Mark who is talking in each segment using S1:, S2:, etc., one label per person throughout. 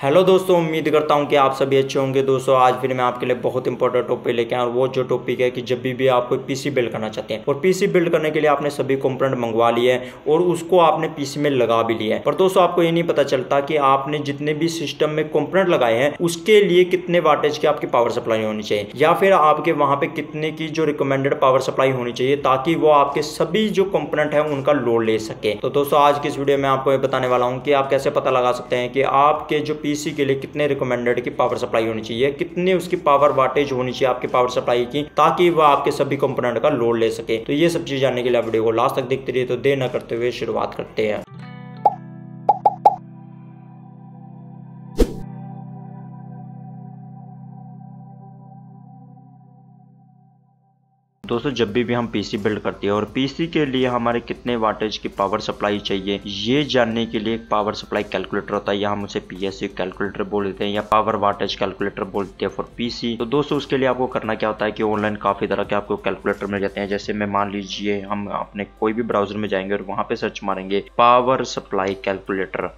S1: Hello दोस्तों, उम्मीद करता हूं कि आप सभी अच्छे होंगे। दोस्तों आज फिर मैं आपके लिए बहुत इंपॉर्टेंट टॉपिक लेके आया, और वो जो टॉपिक है कि जब भी आप कोई पीसी बिल्ड करना चाहते हैं और पीसी बिल्ड करने के लिए आपने सभी कंपोनेंट मंगवा लिए हैं और उसको आपने पीसी में लगा भी लिया है, पर दोस्तों आपको ये नहीं पता चलता कि आपने जितने भी सिस्टम में कंपोनेंट लगाए हैं उसके लिए कितने वाटेज की आपकी पावर सप्लाई होनी चाहिए, या फिर आपके वहां पे कितने की जो रिकमेंडेड पावर सप्लाई होनी चाहिए ताकि वो आपके सभी जो कंपोनेंट है उनका लोड ले सके। तो दोस्तों आज की इस वीडियो में आपको ये बताने वाला हूँ कि आप कैसे पता लगा सकते हैं कि आपके जो पीसी के लिए कितने रिकमेंडेड की पावर सप्लाई होनी चाहिए, कितने उसकी पावर वाटेज होनी चाहिए आपकी पावर सप्लाई की, ताकि वह आपके सभी कंपोनेंट का लोड ले सके। तो ये सब चीज जानने के लिए वीडियो को लास्ट तक देखते रहिए। तो देर न करते हुए शुरुआत करते हैं। दोस्तों जब भी हम पीसी बिल्ड करते हैं और पीसी के लिए हमारे कितने वाटेज की पावर सप्लाई चाहिए, ये जानने के लिए एक पावर सप्लाई कैलकुलेटर होता है, या हम उसे पीएससी कैलकुलेटर बोल देते हैं या पावर वाटेज कैलकुलेटर बोलते हैं फॉर पीसी। तो दोस्तों उसके लिए आपको करना क्या होता है कि ऑनलाइन काफी तरह के आपको कैलकुलेटर मिल जाते हैं। जैसे मैं मान लीजिए हम अपने कोई भी ब्राउजर में जाएंगे और वहां पे सर्च मारेंगे पावर सप्लाई कैलकुलेटर।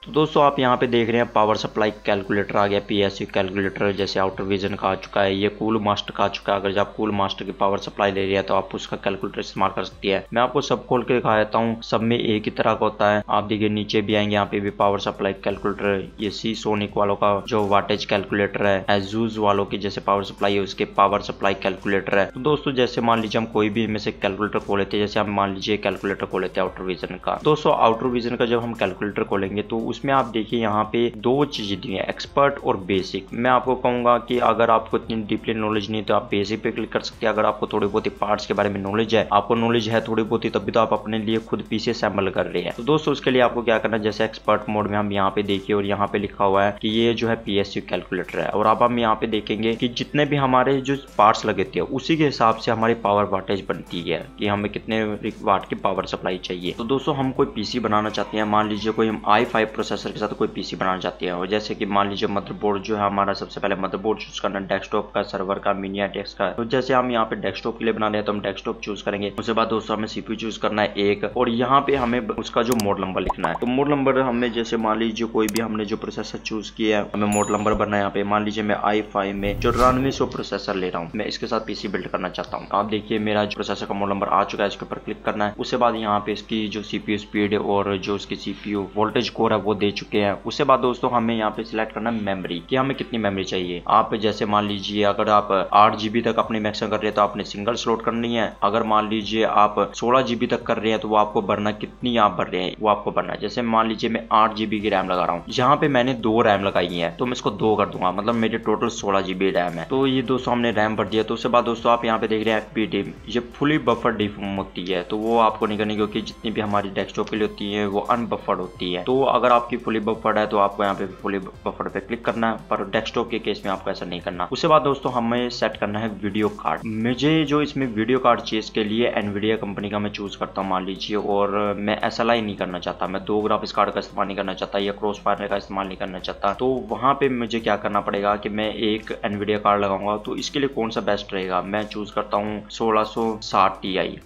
S1: तो दोस्तों आप यहाँ पे देख रहे हैं पावर सप्लाई कैलकुलेटर आ गया, पीएससी कैलकुलेटर। जैसे आउटर विजन का आ चुका है, ये कूल मास्टर का आ चुका है। अगर जब आप कूल मास्टर की पावर सप्लाई ले रही है तो आप उसका कैलकुलेटर इस्तेमाल कर सकती है। मैं आपको सब खोल के दिखा देता हूँ, सब में एक ही तरह का होता है। आप देखिए नीचे भी आएंगे, यहाँ पे भी पावर सप्लाई कैलकुलेटर। ये सी सोनिक वालों का जो वाटेज कैलकुलेटर है, एजूस वालों की जैसे पावर सप्लाई है उसके पावर सप्लाई कैलकुलेटर है। तो दोस्तों जैसे मान लीजिए हम कोई भी इनमें से कैलकुलेटर खोल लेते हैं, जैसे हम मान लीजिए कैलकुलेटर खोल लेते हैं आउटर विजन का। दोस्तों आउटर विजन का जब हम कैलकुलेटर खोलेंगे तो उसमें आप देखिए यहाँ पे दो चीजें दी है, एक्सपर्ट और बेसिक। मैं आपको कहूंगा कि अगर आपको इतनी डीपली नॉलेज नहीं तो आप बेसिक पे क्लिक कर सकते हैं। अगर आपको थोड़ी बहुत ही पार्ट्स के बारे में नॉलेज है, आपको नॉलेज है थोड़ी बहुत ही, तभी तो आप अपने लिए खुद पीसी असेंबल कर रहे हैं। तो दोस्तों उसके लिए आपको क्या करना है, जैसे एक्सपर्ट मोड में हम यहाँ पे देखिए और यहाँ पे लिखा हुआ है कि ये जो है पीएससी कैलकुलेटर है, और अब हम यहाँ पे देखेंगे कि जितने भी हमारे जो पार्ट्स लगे थे उसी के हिसाब से हमारी पावर वाटेज बनती है कि हमें कितने वाट की पावर सप्लाई चाहिए। तो दोस्तों हम कोई पीसी बनाना चाहते हैं, मान लीजिए कोई हम i5 प्रोसेसर के साथ कोई पीसी बनाना चाहते हैं, और जैसे कि मान लीजिए मदरबोर्ड जो है हमारा, सबसे पहले मदरबोर्ड चूज करना, डेस्कटॉप का, सर्वर का, मिनी डेस्क का। तो जैसे हम यहाँ पे डेस्कटॉप के लिए बना रहे हैं तो हम डेस्कटॉप चूज करेंगे। उसके बाद दोस्तों हमें सीपीयू चूज करना है एक, और यहाँ पे हमें उसका जो मॉडल नंबर लिखना है। तो मॉडल नंबर हमें जैसे मान लीजिए कोई भी हमने जो प्रोसेसर चूज किया है हमें मॉडल नंबर भरना है। यहाँ पे मान लीजिए मैं i5 में जो 9300 प्रोसेसर ले रहा हूँ, मैं इसके साथ पीसी बिल्ड करना चाहता हूँ। आप देखिए मेरा प्रोसेसर का मॉडल नंबर आ चुका है, इसके ऊपर क्लिक करना है। उसके बाद यहाँ पे इसकी जो सीपीयू स्पीड और जो उसकी सीपीयू वोल्टेज कोर है वो दे चुके हैं। उसके बाद दोस्तों हमें यहाँ पे सिलेक्ट करना है मेमोरी, कि हमें कितनी मेमोरी चाहिए। आप जैसे मान लीजिए अगर आप 8 GB तक अपने मैक्सिमम कर रहे हैं तो आपने सिंगल स्लॉट करनी है। अगर मान लीजिए आप 16 GB तक कर रहे हैं तो वो आपको भरना, कितनी आप भर रहे हैं वो आपको भरना है। जैसे मान लीजिए मैं 8 GB की रैम लगा रहा हूँ, यहाँ पे मैंने 2 रैम लगाई है तो मैं इसको 2 कर दूंगा, मतलब मेरे टोटल 16 GB रैम है। तो ये दोस्तों हमने रैम भर दिया। तो उसके बाद दोस्तों आप यहाँ पे देख रहे हैं FPD, ये फुली बफर डिफॉर्म होती है, तो वो आपको नहीं करनी, क्योंकि जितनी भी हमारी डेस्कटॉप के लिए होती है वो अनबफर्ड होती है। तो अगर आपकी फुली बफर्ड है तो आपको यहाँ पे फुली बफर्ड पे क्लिक करना है, पर डेस्कटॉप के केस में आपको ऐसा नहीं करना। उसके बाद दोस्तों हमें सेट करना है वीडियो कार्ड। मुझे जो इसमें वीडियो कार्ड चाहिए इसके लिए एनवीडिया कंपनी का मैं चूज करता हूँ मान लीजिए, और मैं SLI नहीं करना चाहता, मैं 2 ग्राफिक्स कार्ड का इस्तेमाल नहीं करना चाहता या क्रॉस फायर का इस्तेमाल नहीं करना चाहता। तो वहां पे मुझे क्या करना पड़ेगा कि मैं एक एनवीडिया कार्ड लगाऊंगा। तो इसके लिए कौन सा बेस्ट रहेगा, मैं चूज करता हूँ 1660 Ti।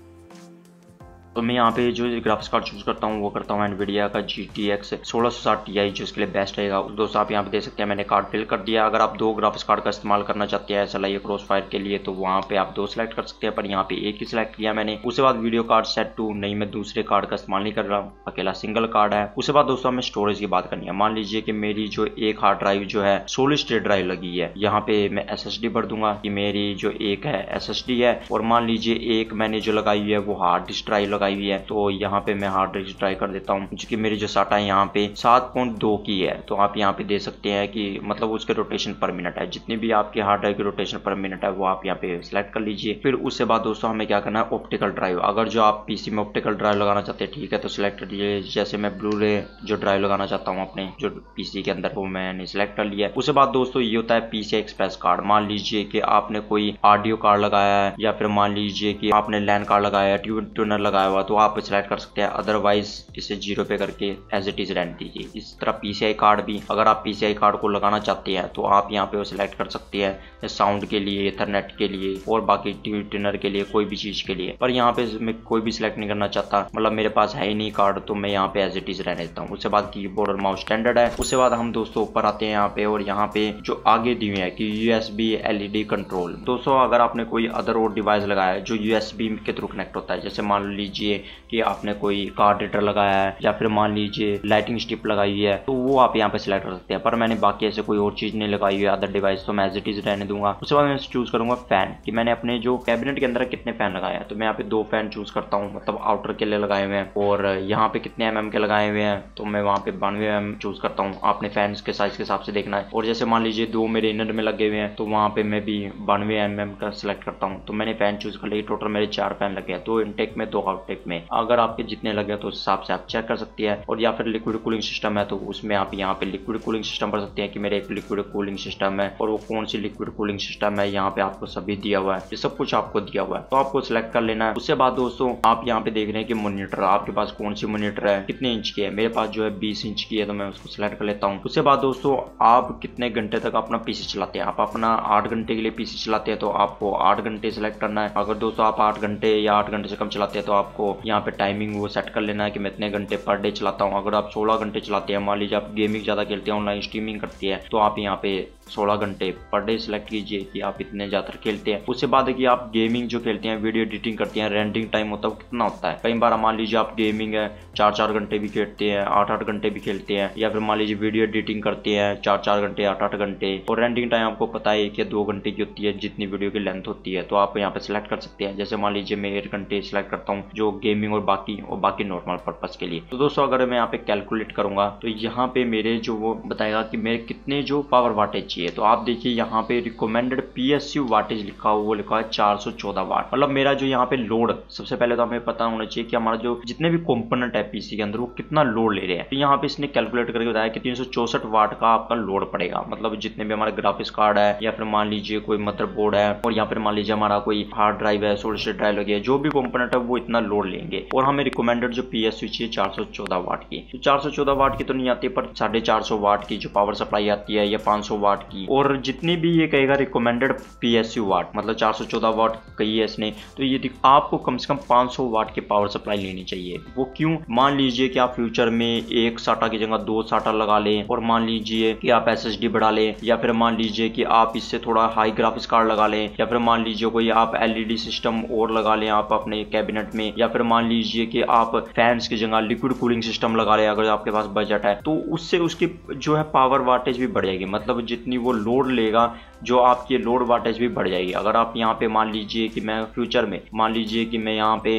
S1: तो मैं यहाँ पे जो ग्राफिक्स कार्ड चूज करता हूँ वो करता हूँ एनवीडिया का GTX 1660 Ti, जो इसके लिए बेस्ट रहेगा। दोस्तों आप यहाँ पे देख सकते हैं मैंने कार्ड फिल कर दिया। अगर आप 2 ग्राफिक्स कार्ड का इस्तेमाल करना चाहते हैं SLI या क्रॉस फायर के लिए तो वहाँ पे आप 2 सिलेक्ट कर सकते हैं, पर यहाँ पे एक ही सिलेक्ट किया मैंने। उसके बाद वीडियो कार्ड सेट टू, नहीं मैं दूसरे कार्ड का इस्तेमाल नहीं कर रहा हूँ, अकेला सिंगल कार्ड है। उसके बाद दोस्तों हमें स्टोरेज की बात करनी है। मान लीजिए कि मेरी जो एक हार्ड ड्राइव जो है सॉलिड स्टेट ड्राइव लगी है, यहाँ पे मैं SSD भर दूंगा कि मेरी जो एक है SSD है, और मान लीजिए एक मैंने जो लगाई हुई है वो हार्ड डिस्क ड्राइव लगाई हुई है, तो यहाँ पे मैं हार्ड डिस्क ड्राइव कर देता हूँ, क्योंकि मेरी जो साटा है यहाँ पे 7.2 की है। तो आप यहाँ पे दे सकते हैं कि मतलब उसके रोटेशन पर मिनट है, जितनी भी आपकी हार्ड ड्राइव की रोटेशन पर मिनट है वो आप यहाँ पे सिलेक्ट कर लीजिए। फिर उसके बाद दोस्तों हमें क्या करना है, ऑप्टिकल ड्राइव। अगर जो आप पीसी में ऑप्टिकल ड्राइव लगाना चाहते हैं ठीक है तो सिलेक्ट कर लीजिए। जैसे मैं ब्लू-रे जो ड्राइव लगाना चाहता हूँ अपने जो पीसी के अंदर, वो मैंने सिलेक्ट कर लिया है। उसके बाद दोस्तों ये होता है PCI एक्सप्रेस कार्ड। मान लीजिए कि आपने कोई ऑडियो कार्ड लगाया है, या फिर मान लीजिए कि आपने लैन कार्ड लगाया है, ट्यूनर लगाया हुआ तो आप सिलेक्ट कर सकते हैं, अदरवाइज इसे 0 पे करके एज इट इज रहने दीजिए। इस तरह PCI कार्ड भी, अगर आप PCI कार्ड को लगाना चाहते हैं तो आप यहाँ पे वो सिलेक्ट कर सकते हैं, साउंड के लिए, ईथरनेट के लिए और बाकी ट्यूनर के लिए, कोई भी चीज के लिए। पर यहाँ पे मैं कोई भी सिलेक्ट नहीं करना चाहता, मतलब मेरे पास है ही नहीं कार्ड, तो मैं यहाँ पे एज इट इज रहने देता हूँ। उसके बाद कीबोर्ड और माउस स्टैंडर्ड है। उसके बाद हम दोस्तों ऊपर आते हैं यहाँ पे, और यहाँ पे जो आगे दी हुई है कि USB LED कंट्रोल। दोस्तों अगर आपने कोई अदर और डिवाइस लगाया है जो USB के थ्रू कनेक्ट होता है, जैसे मान लीजिए कि आपने कोई कार्ड रीडर लगाया है या फिर मान लीजिए लाइटिंग स्ट्रिप लगाई हुई है, तो वो आप यहाँ पे सिलेक्ट कर सकते हैं। पर मैंने बाकी ऐसे कोई और चीज नहीं लगाई हुई है अदर डिवाइस, तो मैं एज इट इज रहने दूंगा। उसके बाद मैं चूज करूंगा फैन, कि मैंने अपने जो कैबिनेट के अंदर कितने फैन लगाए हैं, तो मैं यहाँ पे 2 फैन चूज करता हूँ, मतलब आउटर के लिए लगाए हुए हैं। और यहाँ पे कितने mm के लगाए हुए हैं, तो मैं वहाँ पे 92 mm चूज करता हूँ। आपने फैंस के साइज के हिसाब से देखना है। और जैसे मान लीजिए 2 मेरे इनर में लगे हुए हैं, तो वहाँ पे मैं भी 92 mm का सिलेक्ट करता हूँ। तो मैंने फैन चूज कर लिया। टोटल मेरे 4 फैन लगे हैं, 2 इनटेक में 2 आउटटेक में। अगर आपके जितने लगे तो उस हिसाब से आप चेक कर सकती है। और या फिर लिक्विड कूलिंग सिस्टम है तो उसमें आप यहाँ पे लिक्विड कूलिंग सिस्टम कर सकते हैं कि मेरे एक लिक्विड कूलिंग सिस्टम है, और वो कौन सी लिक्विड कूलिंग सिस्टम है यहाँ पे आपको सभी दिया हुआ है, ये सब कुछ आपको दिया हुआ है, तो आपको सिलेक्ट कर लेना है। उसके बाद दोस्तों आप यहाँ पे देख रहे हैं कि मॉनिटर, आपके पास कौन सी मॉनिटर है, कितने इंच की है। मेरे पास जो है 20 इंच की है, तो मैं उसको सिलेक्ट कर लेता हूँ। उसके बाद दोस्तों आप कितने घंटे तक अपना PC चलाते हैं। आप अपना 8 घंटे के लिए PC चलाते हैं तो आपको 8 घंटे सिलेक्ट करना है। अगर दोस्तों आप 8 घंटे या 8 घंटे से कम चलाते हैं तो आपको यहाँ पे टाइमिंग वो सेट कर लेना है कि मैं इतने घंटे पर डे चलाता हूँ। अगर आप 16 घंटे चलाते हैं, मान लीजिए आप गेमिंग ज्यादा खेलते हैं, ऑनलाइन स्ट्रीमिंग करती है, तो आप यहाँ पे 16 घंटे पर डे सिलेक्ट कीजिए कि आप इतने ज्यादा खेलते हैं। उसके बाद है कि आप गेमिंग जो खेलते हैं, वीडियो एडिटिंग करते हैं, रेंडरिंग टाइम होता है कितना होता है। कई बार मान लीजिए आप गेमिंग है 4-4 घंटे भी खेलते हैं, 8-8 घंटे भी खेलते हैं, या फिर मान लीजिए वीडियो एडिटिंग करते हैं 4-4 घंटे, 8-8 घंटे। और रेंडरिंग टाइम आपको पता है कि 2 घंटे की होती है जितनी वीडियो की लेंथ होती है, तो आप यहाँ पे सिलेक्ट कर सकते हैं। जैसे मान लीजिए मैं 8 घंटे सिलेक्ट करता हूँ जो गेमिंग और बाकी नॉर्मल पर्पज के लिए। तो दोस्तों अगर मैं यहाँ पे कैलकुलेट करूंगा तो यहाँ पे मेरे जो वो बताएगा कि मेरे कितने जो पावर वाटेज चाहिए। तो आप देखिए यहाँ पे रिकमेंडेड PSU वाटेज लिखा हुआ, वो लिखा है 414 वाट। मतलब मेरा जो यहाँ पे लोड, सबसे पहले तो हमें पता होना चाहिए कि हमारा जो जितने भी कंपोनेंट है PC के अंदर वो कितना लोड ले रहे हैं। तो यहाँ पे इसने कैलकुलेट करके बताया कि 364 वाट का आपका लोड पड़ेगा। मतलब जितने भी हमारे ग्राफिक्स कार्ड है, या फिर मान लीजिए कोई मदरबोर्ड है, और यहाँ पर मान लीजिए हमारा कोई हार्ड ड्राइव है, सॉलिड स्टेट ड्राइव लगी है, जो भी कंपोनेंट है वो इतना लोड लेंगे। और हमें रिकमेंडेड जो PSU चाहिए 414 वाट की। तो 414 वाट की तो नहीं आती, पर 450 वाट की जो पावर सप्लाई आती है, या 500 वाट की, और जितनी भी ये कहेगा रिकमेंडेड PSU वाट, मतलब 414 वाट कही है इसने, तो ये आपको कम से कम 500 वाट की पावर सप्लाई लेनी चाहिए। वो क्यों? मान लीजिए कि आप फ्यूचर में 1 SATA की जगह 2 SATA लगा लें, और मान लीजिए कि आप SSD बढ़ा लें, या फिर मान लीजिए कि आप इससे थोड़ा हाई ग्राफिक्स कार्ड लगा लें, या फिर मान लीजिए कोई आप LED सिस्टम और लगा लें आप अपने कैबिनेट में, या फिर मान लीजिए कि आप फैंस की जगह लिक्विड कूलिंग सिस्टम लगा लें अगर आपके पास बजट है, तो उससे उसकी जो है पावर वाटेज भी बढ़ जाएगी। मतलब जितनी वो लोड लेगा, जो आपकी लोड वाटेज भी बढ़ जाएगी। अगर आप यहाँ पे मान लीजिए कि मैं फ्यूचर में मान लीजिए कि मैं यहाँ पे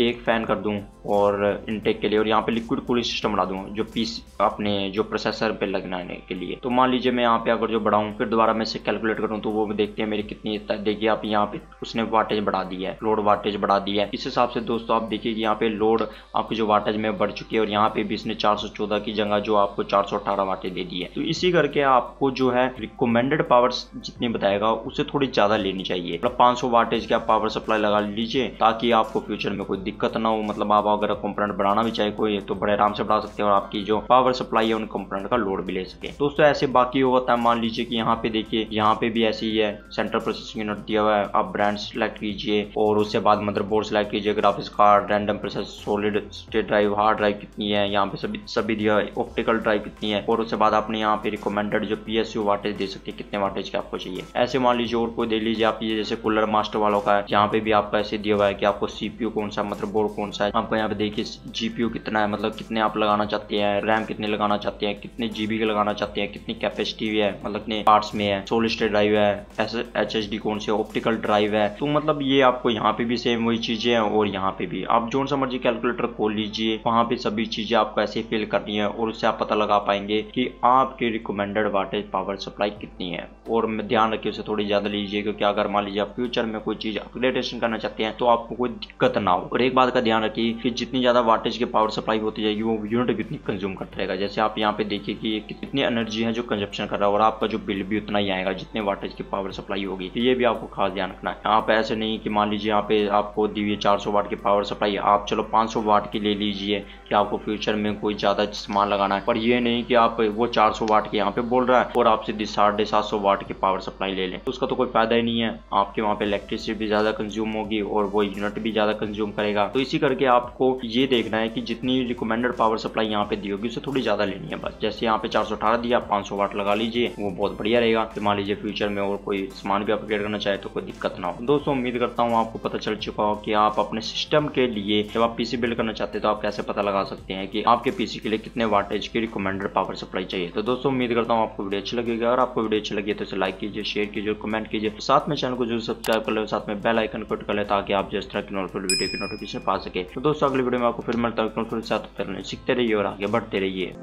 S1: एक फैन कर दूं और इनटेक के लिए, और यहाँ पे लिक्विड कूलिंग सिस्टम बना दूं जो पीस अपने जो प्रोसेसर पे लगाने के लिए, तो मान लीजिए मैं यहाँ पे अगर जो बढ़ाऊं, फिर दोबारा मैं इसे कैलकुलेट करूं, तो वो देखते हैं मेरी कितनी। देखिए आप यहाँ पे उसने वाटेज बढ़ा दी है, लोड वाटेज बढ़ा दी है। इस हिसाब से दोस्तों आप देखिए कि यहाँ पे लोड आपकी जो वाटेज में बढ़ चुकी है, और यहाँ पे भी इसने 414 की जगह जो आपको 418 वाटेज दे दी है। तो इसी करके आपको जो है रिकमेंडेड पावर जितनी बताएगा उससे थोड़ी ज्यादा लेनी चाहिए। मतलब 500 वाटेज की आप पावर सप्लाई लगा लीजिए, ताकि आपको फ्यूचर में कोई दिक्कत ना हो। मतलब आप अगर कंपोनेंट बढ़ाना भी चाहे कोई, तो बड़े आराम से बढ़ा सकते हैं, और आपकी जो पावर सप्लाई है उन कंपोनेंट का लोड भी ले सके। दोस्तों ऐसे बाकी होता है, मान लीजिए कि यहाँ पे देखिए, यहाँ पे भी ऐसे ही है, सेंट्रल प्रोसेसिंग यूनिट दिया हुआ है, आप ब्रांड सेलेक्ट कीजिए, और उसके बाद मदरबोर्ड सेलेक्ट कीजिए, graphics card, random processor, solid state drive, hard drive कितनी है, यहाँ पे सभी दिया है, ऑप्टिकल ड्राइव कितनी है, और उसके बाद आपने यहाँ पे रिकमेंडेड जो PSU वाटेज दे सकते हैं, कितने वाटेज के आपको चाहिए। ऐसे मान लीजिए और कोई दे लीजिए आप, ये जैसे कूलर मास्टर वालों का है, यहाँ पे भी आपका ऐसे दिया हुआ है कि आपको CPU कौन सा, मदरबोर्ड कौन सा है। आपको यहाँ पे देखिए GPU कितना है, मतलब कितने आप लगाना चाहते हैं, रैम कितने लगाना चाहते हैं, कितने GB के लगाना चाहते हैं, कितनी कैपेसिटी है, मतलब कितने पार्ट्स में है, सॉलिड स्टेट ड्राइव है, HDD कौन से, ऑप्टिकल ड्राइव है। तो मतलब ये आपको यहाँ पे भी सेम वही चीजें हैं, और यहाँ पे भी आप जो सा मर्जी कैलकुलेटर खोल लीजिए, वहां पे सभी चीजें आपको ऐसे फिल करनी है, और उससे आप पता लगा पाएंगे कि आपके रिकमेंडेड वाटेज पावर सप्लाई कितनी है। और ध्यान रखिए उसे थोड़ी ज्यादा लीजिए, क्योंकि अगर मान लीजिए आप फ्यूचर में कोई चीज अपग्रेडेशन करना चाहते हैं तो आपको कोई दिक्कत ना हो। और एक बात का ध्यान रखिए कि जितनी ज्यादा वाटेज की पावर सप्लाई होती जाएगी वो यूनिट भी उतनी कंज्यूम करता रहेगा। जैसे आप यहाँ पे देखिए कि ये कितनी एनर्जी है जो कंजप्शन कर रहा है और आपका जो बिल भी उतना ही आएगा जितने वाटेज की पावर सप्लाई होगी। तो ये भी आपको खास ध्यान रखना है। आप ऐसे नहीं कि मान लीजिए यहाँ पे आपको दी हुई 400 वाट की पावर सप्लाई, आप चलो 500 वाट की ले लीजिए कि आपको फ्यूचर में कोई ज्यादा सामान लगाना है, पर ये नहीं कि आप वो 400 वाट के यहाँ पे बोल रहा है और आप सीधी 750 वाट की पावर सप्लाई ले लें, तो उसका तो कोई फायदा ही नहीं है। आपके वहाँ पे इलेक्ट्रिसिटी भी ज्यादा कंज्यूम होगी और वो यूनिट भी ज्यादा कंज्यूम करेगा। तो इसी करके आपको ये देखना है कि जितनी रिकमेंडेड पावर सप्लाई यहाँ पे दी होगी उससे थोड़ी ज्यादा लेनी है बस। जैसे यहाँ पे 418 दिया, 500 वाट लगा लीजिए, वो बहुत बढ़िया रहेगा। कि मान लीजिए फ्यूचर में और कोई सामान भी अपग्रेड करना चाहे तो कोई दिक्कत ना हो। दोस्तों उम्मीद करता हूँ आपको पता चल चुका हो कि आप अपने सिस्टम के लिए जब आप पीसी बिल्ड करना चाहते हैं तो आप कैसे पता लगा सकते हैं कि आपके पीसी के लिए कितने वाटेज की रिकमेंडेड पावर सप्लाई चाहिए। तो दोस्तों उम्मीद करता हूँ आपको वीडियो अच्छी लगेगी, और आपको वीडियो अच्छी लगी तो इसे लाइक कीजिए, शेयर कीजिए, कमेंट कीजिए, साथ में चैनल को जरूर सब्सक्राइब कर ले, साथ में बेल आइकन को कर ले ताकि आप जिस तरह की वीडियो की नोटिफिकेशन पा सके। तो दोस्तों अगली वीडियो में आपको फिर मिलता है, सीखते रहिए और आगे बढ़ते रहिए।